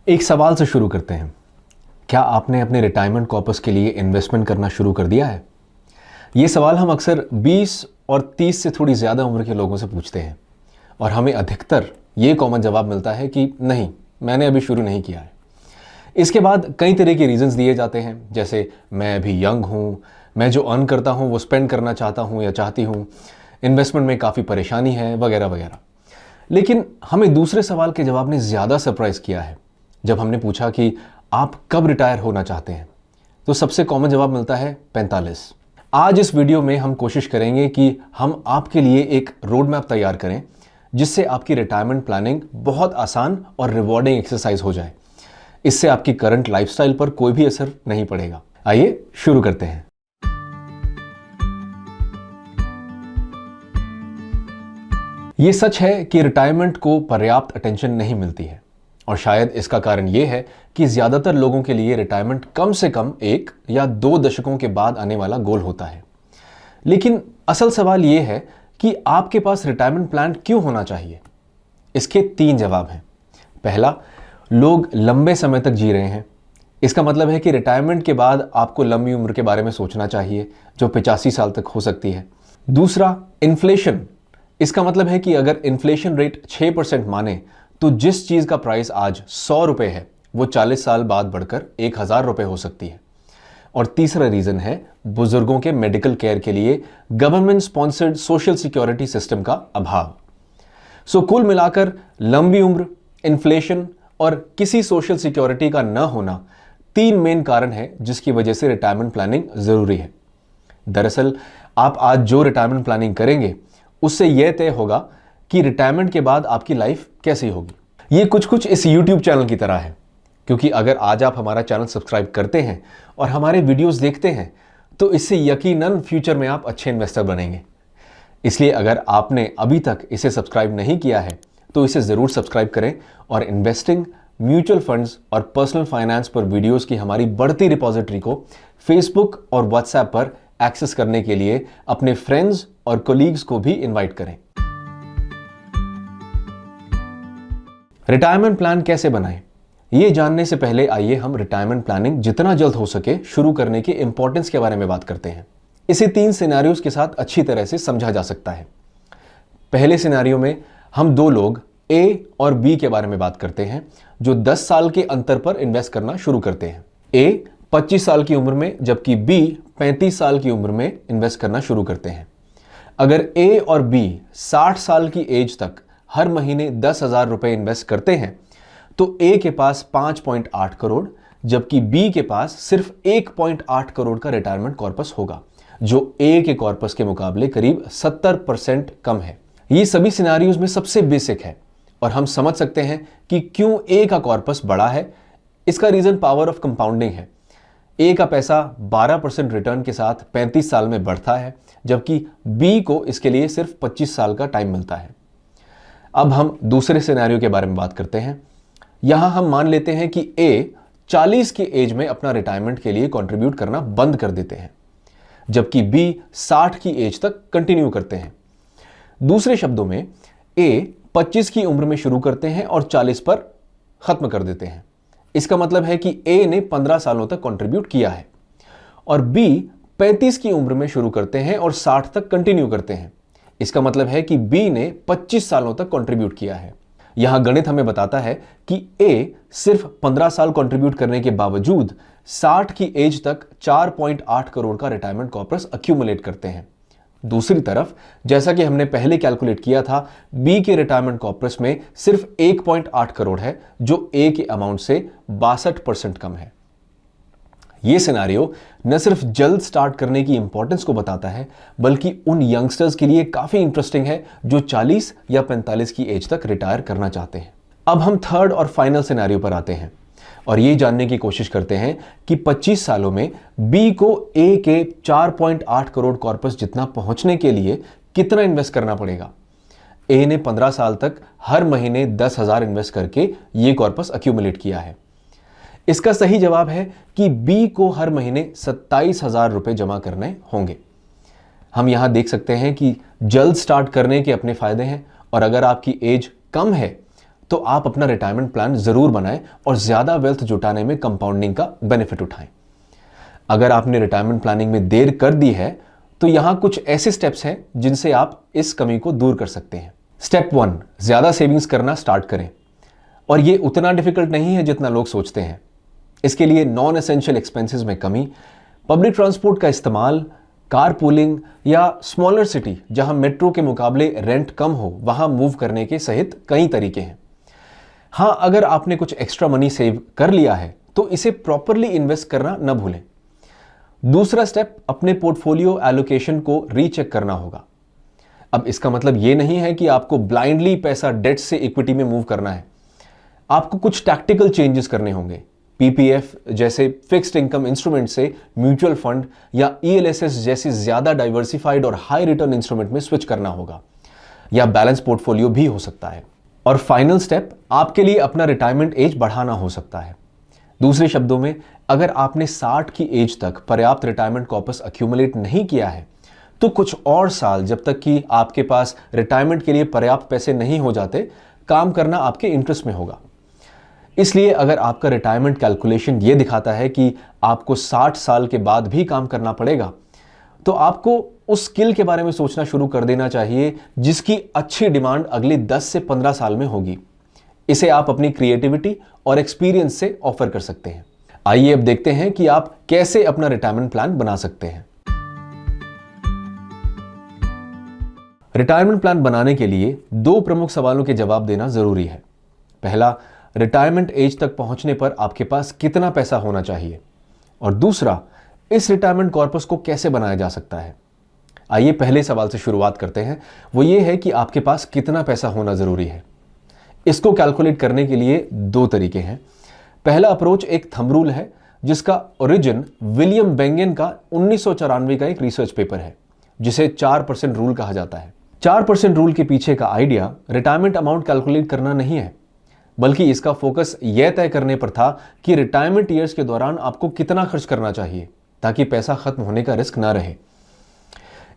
एक सवाल से शुरू करते हैं। क्या आपने अपने रिटायरमेंट कॉर्पस के लिए इन्वेस्टमेंट करना शुरू कर दिया है? ये सवाल हम अक्सर 20 और 30 से थोड़ी ज़्यादा उम्र के लोगों से पूछते हैं और हमें अधिकतर ये कॉमन जवाब मिलता है कि नहीं, मैंने अभी शुरू नहीं किया है। इसके बाद कई तरह के रीजंस दिए जाते हैं, जैसे मैं अभी यंग हूँ, मैं जो अर्न करता हूँ वो स्पेंड करना चाहता हूँ या चाहती हूँ, इन्वेस्टमेंट में काफ़ी परेशानी है, वगैरह वगैरह। लेकिन हमें दूसरे सवाल के जवाब ने ज़्यादा सरप्राइज़ किया है। जब हमने पूछा कि आप कब रिटायर होना चाहते हैं, तो सबसे कॉमन जवाब मिलता है 45। आज इस वीडियो में हम कोशिश करेंगे कि हम आपके लिए एक रोड मैप तैयार करें जिससे आपकी रिटायरमेंट प्लानिंग बहुत आसान और रिवॉर्डिंग एक्सरसाइज हो जाए। इससे आपकी करंट लाइफस्टाइल पर कोई भी असर नहीं पड़ेगा। आइए शुरू करते हैं। ये सच है कि रिटायरमेंट को पर्याप्त अटेंशन नहीं मिलती है और शायद इसका कारण यह है कि ज्यादातर लोगों के लिए रिटायरमेंट कम से कम 1 या 2 दशकों के बाद आने वाला गोल होता है। लेकिन असल सवाल यह है कि आपके पास रिटायरमेंट प्लान क्यों होना चाहिए। इसके 3 जवाब हैं। पहला, लोग लंबे समय तक जी रहे हैं। इसका मतलब है कि रिटायरमेंट के बाद आपको लंबी उम्र के बारे में सोचना चाहिए जो 85 साल तक हो सकती है। दूसरा, इन्फ्लेशन। इसका मतलब है कि अगर इन्फ्लेशन रेट 6% माने तो जिस चीज का प्राइस आज 100 रुपए है वो 40 साल बाद बढ़कर 1000 रुपए हो सकती है। और तीसरा रीजन है बुजुर्गों के मेडिकल केयर के लिए government sponsored social security system का अभाव। सो कुल मिलाकर लंबी उम्र, इन्फ्लेशन और किसी सोशल सिक्योरिटी का न होना 3 मेन कारण है जिसकी वजह से रिटायरमेंट प्लानिंग जरूरी है। दरअसल आप आज जो रिटायरमेंट प्लानिंग करेंगे उससे यह तय होगा कि रिटायरमेंट के बाद आपकी लाइफ कैसी होगी। ये कुछ इस YouTube चैनल की तरह है, क्योंकि अगर आज आप हमारा चैनल सब्सक्राइब करते हैं और हमारे वीडियोस देखते हैं तो इससे यकीनन फ्यूचर में आप अच्छे इन्वेस्टर बनेंगे। इसलिए अगर आपने अभी तक इसे सब्सक्राइब नहीं किया है तो इसे ज़रूर सब्सक्राइब करें और इन्वेस्टिंग, म्यूचुअल फंड्स और पर्सनल फाइनेंस पर वीडियोज़ की हमारी बढ़ती रिपोजिटरी को फेसबुक और व्हाट्सएप पर एक्सेस करने के लिए अपने फ्रेंड्स और कोलीग्स को भी इनवाइट करें। रिटायरमेंट प्लान कैसे बनाएं? ये जानने से पहले आइए हम रिटायरमेंट प्लानिंग जितना जल्द हो सके शुरू करने के इंपॉर्टेंस के बारे में बात करते हैं। इसे 3 सिनेरियोज के साथ अच्छी तरह से समझा जा सकता है। पहले सिनेरियो में हम 2 लोग A और B के बारे में बात करते हैं जो 10 साल के अंतर पर इन्वेस्ट करना शुरू करते हैं। A 25 साल की उम्र में जबकि B 35 साल की उम्र में इन्वेस्ट करना शुरू करते हैं। अगर A और B 60 साल की एज तक हर महीने 10,000 रुपए इन्वेस्ट करते हैं तो A के पास 5.8 करोड़ जबकि B के पास सिर्फ 1.8 करोड़ का रिटायरमेंट कॉर्पस होगा, जो A के कॉर्पस के मुकाबले करीब 70% कम है। ये सभी सिनेरियोज में सबसे बेसिक है और हम समझ सकते हैं कि क्यों A का कॉर्पस बड़ा है। इसका रीजन पावर ऑफ कंपाउंडिंग है। A का पैसा 12% रिटर्न के साथ 35 साल में बढ़ता है जबकि B को इसके लिए सिर्फ 25 साल का टाइम मिलता है। अब हम दूसरे सिनेरियो के बारे में बात करते हैं। यहां हम मान लेते हैं कि A 40 की एज में अपना रिटायरमेंट के लिए कंट्रीब्यूट करना बंद कर देते हैं जबकि B 60 की एज तक कंटिन्यू करते हैं। दूसरे शब्दों में A 25 की उम्र में शुरू करते हैं और 40 पर खत्म कर देते हैं। इसका मतलब है कि A ने 15 सालों तक कंट्रीब्यूट किया है और B 35 की उम्र में शुरू करते हैं और 60 तक कंटिन्यू करते हैं। इसका मतलब है कि B ने 25 सालों तक कंट्रीब्यूट किया है। यहां गणित हमें बताता है कि A सिर्फ 15 साल कंट्रीब्यूट करने के बावजूद 60 की एज तक 4.8 करोड़ का रिटायरमेंट कॉर्पस अक्यूमुलेट करते हैं। दूसरी तरफ जैसा कि हमने पहले कैलकुलेट किया था, B के रिटायरमेंट कॉर्पस में सिर्फ 1.8 करोड़ है जो A के अमाउंट से 62% कम है। यह सिनेरियो न सिर्फ जल्द स्टार्ट करने की इंपॉर्टेंस को बताता है बल्कि उन यंगस्टर्स के लिए काफी इंटरेस्टिंग है जो 40 या 45 की एज तक रिटायर करना चाहते हैं। अब हम थर्ड और फाइनल सिनेरियो पर आते हैं और ये जानने की कोशिश करते हैं कि 25 सालों में B को A के 4.8 करोड़ कॉर्पस जितना पहुंचने के लिए कितना इन्वेस्ट करना पड़ेगा। A ने 15 साल तक हर महीने 10,000 इन्वेस्ट करके ये कॉर्पस अक्यूमुलेट किया है। इसका सही जवाब है कि B को हर महीने 27,000 रुपए जमा करने होंगे। हम यहां देख सकते हैं कि जल्द स्टार्ट करने के अपने फायदे हैं और अगर आपकी एज कम है तो आप अपना रिटायरमेंट प्लान जरूर बनाएं और ज्यादा वेल्थ जुटाने में कंपाउंडिंग का बेनिफिट उठाएं। अगर आपने रिटायरमेंट प्लानिंग में देर कर दी है तो यहां कुछ ऐसे स्टेप्स हैं जिनसे आप इस कमी को दूर कर सकते हैं। स्टेप 1, ज्यादा सेविंग्स करना स्टार्ट करें। और ये उतना डिफिकल्ट नहीं है जितना लोग सोचते हैं। इसके लिए नॉन एसेंशियल एक्सपेंसेस में कमी, पब्लिक ट्रांसपोर्ट का इस्तेमाल, कार पूलिंग या स्मॉलर सिटी जहां मेट्रो के मुकाबले रेंट कम हो वहां मूव करने के सहित कई तरीके हैं। हां, अगर आपने कुछ एक्स्ट्रा मनी सेव कर लिया है तो इसे प्रॉपरली इन्वेस्ट करना न भूलें। दूसरा स्टेप, अपने पोर्टफोलियो एलोकेशन को रीचेक करना होगा। अब इसका मतलब यह नहीं है कि आपको ब्लाइंडली पैसा डेट से इक्विटी में मूव करना है। आपको कुछ टैक्टिकल चेंजेस करने होंगे। पीपीएफ जैसे फिक्स्ड इनकम इंस्ट्रूमेंट से म्यूचुअल फंड या ईएलएसएस जैसी ज्यादा डाइवर्सिफाइड और हाई रिटर्न इंस्ट्रूमेंट में स्विच करना होगा, या बैलेंस पोर्टफोलियो भी हो सकता है। और फाइनल स्टेप, आपके लिए अपना रिटायरमेंट एज बढ़ाना हो सकता है। दूसरे शब्दों में, अगर आपने 60 की एज तक पर्याप्त रिटायरमेंट कॉर्पस अक्यूमुलेट नहीं किया है तो कुछ और साल, जब तक कि आपके पास रिटायरमेंट के लिए पर्याप्त पैसे नहीं हो जाते, काम करना आपके इंटरेस्ट में होगा। इसलिए अगर आपका रिटायरमेंट कैलकुलेशन यह दिखाता है कि आपको 60 साल के बाद भी काम करना पड़ेगा, तो आपको उस स्किल के बारे में सोचना शुरू कर देना चाहिए जिसकी अच्छी डिमांड अगले 10 से 15 साल में होगी। इसे आप अपनी क्रिएटिविटी और एक्सपीरियंस से ऑफर कर सकते हैं। आइए अब देखते हैं कि आप कैसे अपना रिटायरमेंट प्लान बना सकते हैं। रिटायरमेंट प्लान बनाने के लिए 2 प्रमुख सवालों के जवाब देना जरूरी है। पहला, रिटायरमेंट एज तक पहुंचने पर आपके पास कितना पैसा होना चाहिए, और दूसरा, इस रिटायरमेंट कॉर्पस को कैसे बनाया जा सकता है। आइए पहले सवाल से शुरुआत करते हैं। वो ये है कि आपके पास कितना पैसा होना जरूरी है। इसको कैलकुलेट करने के लिए 2 तरीके हैं। पहला अप्रोच एक थंब रूल है जिसका ओरिजिन विलियम बेंगन का 1994 का एक रिसर्च पेपर है, जिसे 4% रूल कहा जाता है। 4% रूल के पीछे का आइडिया रिटायरमेंट अमाउंट कैलकुलेट करना नहीं है, बल्कि इसका फोकस यह तय करने पर था कि रिटायरमेंट ईयर्स के दौरान आपको कितना खर्च करना चाहिए ताकि पैसा खत्म होने का रिस्क ना रहे।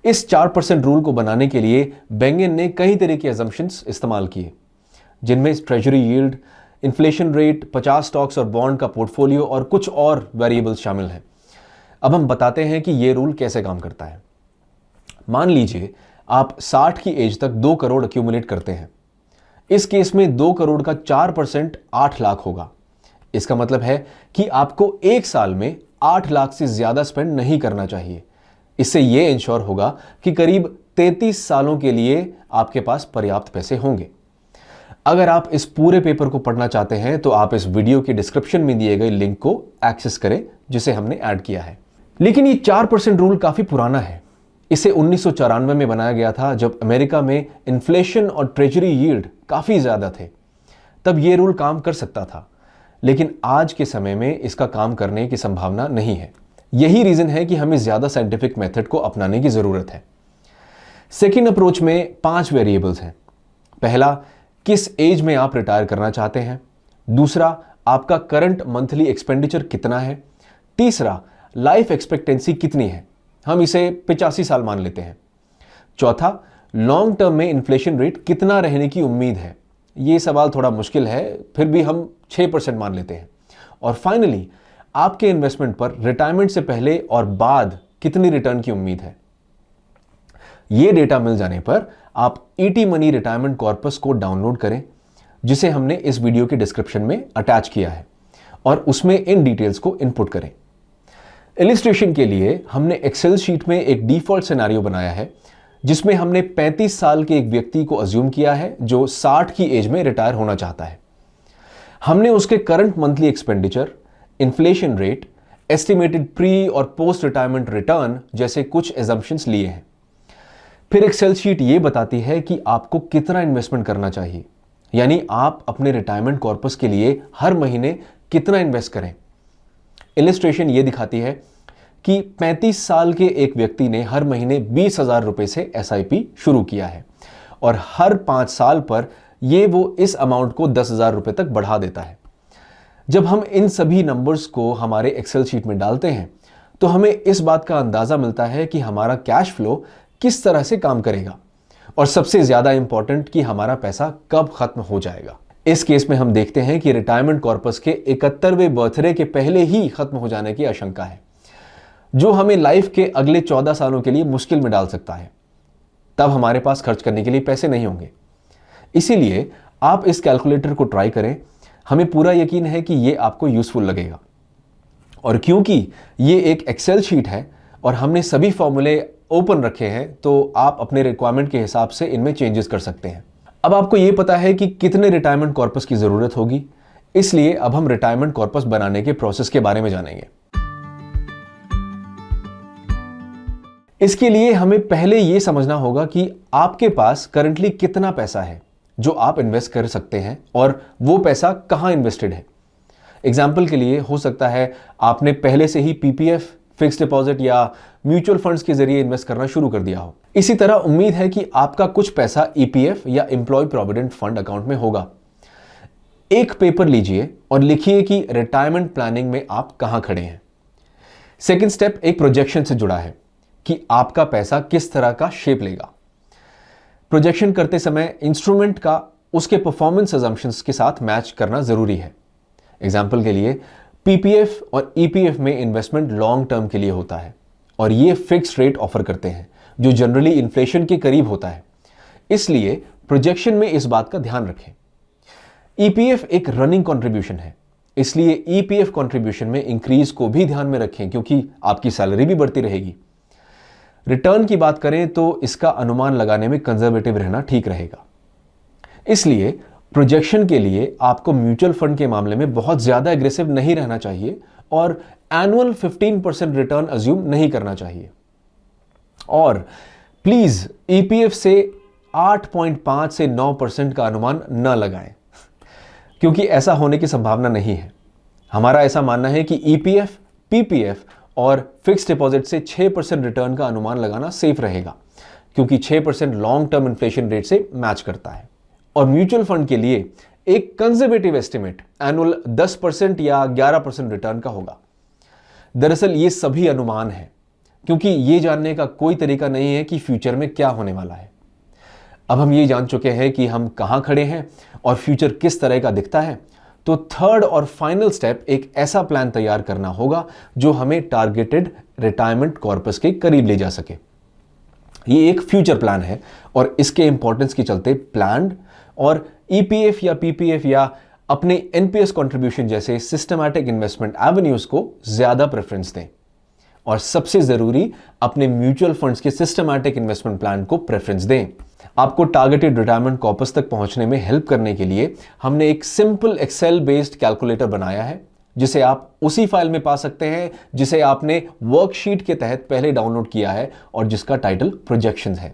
इस 4% रूल को बनाने के लिए बेंगन ने कई तरह के असम्पशंस इस्तेमाल किए, जिनमें treasury yield, inflation rate, 50 stocks और बॉन्ड का पोर्टफोलियो और कुछ और वेरिएबल्स शामिल हैं। अब हम बताते हैं कि यह रूल कैसे काम करता है। मान लीजिए आप 60 की एज तक 2 करोड़ अक्यूमुलेट करते हैं। इस केस में 2 करोड़ का 4% 8 लाख होगा। इसका मतलब है कि आपको 1 साल में 8 लाख से ज्यादा स्पेंड नहीं करना चाहिए। इससे यह इंश्योर होगा कि करीब 33 सालों के लिए आपके पास पर्याप्त पैसे होंगे। अगर आप इस पूरे पेपर को पढ़ना चाहते हैं तो आप इस वीडियो के डिस्क्रिप्शन में दिए गए लिंक को एक्सेस करें, जिसे हमने ऐड किया है। लेकिन ये 4% रूल काफी पुराना है। इसे 1994 में बनाया गया था, जब अमेरिका में इन्फ्लेशन और ट्रेजरी यील्ड काफी ज्यादा थे। तब यह रूल काम कर सकता था, लेकिन आज के समय में इसका काम करने की संभावना नहीं है। यही रीजन है कि हमें ज्यादा साइंटिफिक मेथड को अपनाने की जरूरत है। सेकेंड अप्रोच में 5 वेरिएबल्स हैं। पहला, किस एज में आप रिटायर करना चाहते हैं। दूसरा, आपका करंट मंथली एक्सपेंडिचर कितना है। तीसरा, लाइफ एक्सपेक्टेंसी कितनी है, हम इसे 85 साल मान लेते हैं। चौथा, लॉन्ग टर्म में इन्फ्लेशन रेट कितना रहने की उम्मीद है। यह सवाल थोड़ा मुश्किल है, फिर भी हम 6% मान लेते हैं। और फाइनली, आपके इन्वेस्टमेंट पर रिटायरमेंट से पहले और बाद कितनी रिटर्न की उम्मीद है। यह डेटा मिल जाने पर आप ईटी मनी रिटायरमेंट कॉर्पस को डाउनलोड करें, जिसे हमने इस वीडियो के डिस्क्रिप्शन में अटैच किया है, और उसमें इन डिटेल्स को इनपुट करें। इलिस्ट्रेशन के लिए हमने एक्सेल शीट में एक डिफॉल्ट सिनेरियो बनाया है, जिसमें हमने 35 साल के एक व्यक्ति को अज्यूम किया है जो 60 की एज में रिटायर होना चाहता है। हमने उसके current monthly expenditure, inflation rate, estimated pre और पोस्ट रिटायरमेंट रिटर्न जैसे कुछ एजम्पशंस लिए हैं। फिर एक्सेल शीट ये बताती है कि आपको कितना इन्वेस्टमेंट करना चाहिए, यानी आप अपने रिटायरमेंट कॉर्पस के लिए हर महीने कितना इन्वेस्ट करें। इलिस्ट्रेशन ये दिखाती है कि 35 साल के एक व्यक्ति ने हर महीने 20,000 रुपए से एसआईपी शुरू किया है, और हर 5 साल पर वो इस अमाउंट को 10,000 रुपए तक बढ़ा देता है। जब हम इन सभी नंबर्स को हमारे एक्सेल शीट में डालते हैं तो हमें इस बात का अंदाजा मिलता है कि हमारा कैश फ्लो किस तरह से काम करेगा, और सबसे ज्यादा इंपॉर्टेंट कि हमारा पैसा कब खत्म हो जाएगा। इस केस में हम देखते हैं कि रिटायरमेंट कॉर्पस के 71वें बर्थडे के पहले ही खत्म हो जाने की आशंका है, जो हमें लाइफ के अगले 14 सालों के लिए मुश्किल में डाल सकता है। तब हमारे पास खर्च करने के लिए पैसे नहीं होंगे। इसीलिए आप इस कैलकुलेटर को ट्राई करें। हमें पूरा यकीन है कि ये आपको यूजफुल लगेगा। और क्योंकि ये एक एक्सेल शीट है और हमने सभी फॉर्मूले ओपन रखे हैं, तो आप अपने रिक्वायरमेंट के हिसाब से इनमें चेंजेस कर सकते हैं। अब आपको ये पता है कि कितने रिटायरमेंट कॉर्पस की जरूरत होगी, इसलिए अब हम रिटायरमेंट कॉर्पस बनाने के प्रोसेस के बारे में जानेंगे। इसके लिए हमें पहले यह समझना होगा कि आपके पास करंटली कितना पैसा है जो आप इन्वेस्ट कर सकते हैं और वो पैसा कहां इन्वेस्टेड है। एग्जाम्पल के लिए हो सकता है आपने पहले से ही पीपीएफ, फिक्स्ड डिपॉजिट या म्यूचुअल फंड्स के जरिए इन्वेस्ट करना शुरू कर दिया हो। इसी तरह उम्मीद है कि आपका कुछ पैसा ईपीएफ या एम्प्लॉय प्रोविडेंट फंड अकाउंट में होगा। एक पेपर लीजिए और लिखिए कि रिटायरमेंट प्लानिंग में आप कहां खड़े हैं। सेकेंड स्टेप एक प्रोजेक्शन से जुड़ा है कि आपका पैसा किस तरह का शेप लेगा। प्रोजेक्शन करते समय इंस्ट्रूमेंट का उसके परफॉर्मेंस अजम्पशंस के साथ मैच करना जरूरी है। एग्जाम्पल के लिए पीपीएफ और ईपीएफ में इन्वेस्टमेंट लॉन्ग टर्म के लिए होता है और ये फिक्स्ड रेट ऑफर करते हैं जो जनरली इन्फ्लेशन के करीब होता है। इसलिए प्रोजेक्शन में इस बात का ध्यान रखें। ईपीएफ एक रनिंग कंट्रीब्यूशन है, इसलिए ईपीएफ कंट्रीब्यूशन में इंक्रीज को भी ध्यान में रखें क्योंकि आपकी सैलरी भी बढ़ती रहेगी। रिटर्न की बात करें तो इसका अनुमान लगाने में कंजर्वेटिव रहना ठीक रहेगा। इसलिए प्रोजेक्शन के लिए आपको म्यूचुअल फंड के मामले में बहुत ज्यादा एग्रेसिव नहीं रहना चाहिए और एनुअल 15% रिटर्न अज्यूम नहीं करना चाहिए। और प्लीज ईपीएफ से 8.5 से 9% का अनुमान न लगाएं क्योंकि ऐसा होने की संभावना नहीं है। हमारा ऐसा मानना है कि ईपीएफ, पीपीएफ और फिक्स्ड डिपॉजिट से 6% रिटर्न का अनुमान लगाना सेफ रहेगा क्योंकि 6% लॉन्ग टर्म इन्फ्लेशन रेट से मैच करता है। और म्यूचुअल फंड के लिए एक कंजर्वेटिव एस्टिमेट एनुअल 10% या 11% रिटर्न का होगा। दरअसल ये सभी अनुमान है क्योंकि ये जानने का कोई तरीका नहीं है कि फ्यूचर में क्या होने वाला है। अब हम ये जान चुके हैं कि हम कहां खड़े हैं और फ्यूचर किस तरह का दिखता है, तो थर्ड और फाइनल स्टेप एक ऐसा प्लान तैयार करना होगा जो हमें टारगेटेड रिटायरमेंट कॉर्पस के करीब ले जा सके। ये एक फ्यूचर प्लान है और इसके इंपॉर्टेंस के चलते प्लान्ड और ईपीएफ या पीपीएफ या अपने एनपीएस कंट्रीब्यूशन जैसे सिस्टमैटिक इन्वेस्टमेंट एवेन्यूज को ज्यादा प्रेफरेंस दें। और सबसे जरूरी, अपने म्यूचुअल फंड्स के सिस्टमैटिक इन्वेस्टमेंट प्लान को प्रेफरेंस दें। आपको टारगेटेड रिटायरमेंट कॉर्पस तक पहुंचने में हेल्प करने के लिए हमने एक सिंपल एक्सेल बेस्ड कैलकुलेटर बनाया है जिसे आप उसी फाइल में पा सकते हैं जिसे आपने वर्कशीट के तहत पहले डाउनलोड किया है और जिसका टाइटल प्रोजेक्शंस है।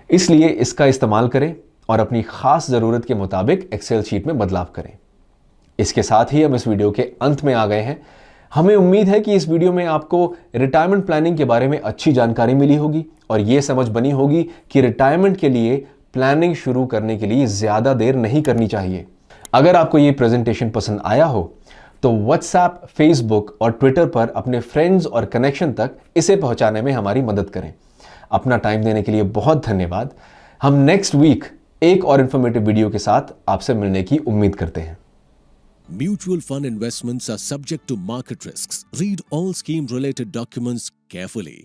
इसलिए इसका इस्तेमाल करें और अपनी खास जरूरत के मुताबिक एक्सेल शीट में बदलाव करें। इसके साथ ही हम इस वीडियो के अंत में आ गए हैं। हमें उम्मीद है कि इस वीडियो में आपको रिटायरमेंट प्लानिंग के बारे में अच्छी जानकारी मिली होगी और यह समझ बनी होगी कि रिटायरमेंट के लिए प्लानिंग शुरू करने के लिए ज्यादा देर नहीं करनी चाहिए। अगर आपको यह प्रेजेंटेशन पसंद आया हो तो व्हाट्सएप, फेसबुक और ट्विटर पर अपने फ्रेंड्स और कनेक्शन तक इसे पहुंचाने में हमारी मदद करें। अपना टाइम देने के लिए बहुत धन्यवाद। हम नेक्स्ट वीक एक और इंफॉर्मेटिव वीडियो के साथ आपसे मिलने की उम्मीद करते हैं। Mutual fund investments are subject to market risks. Read all scheme related documents carefully.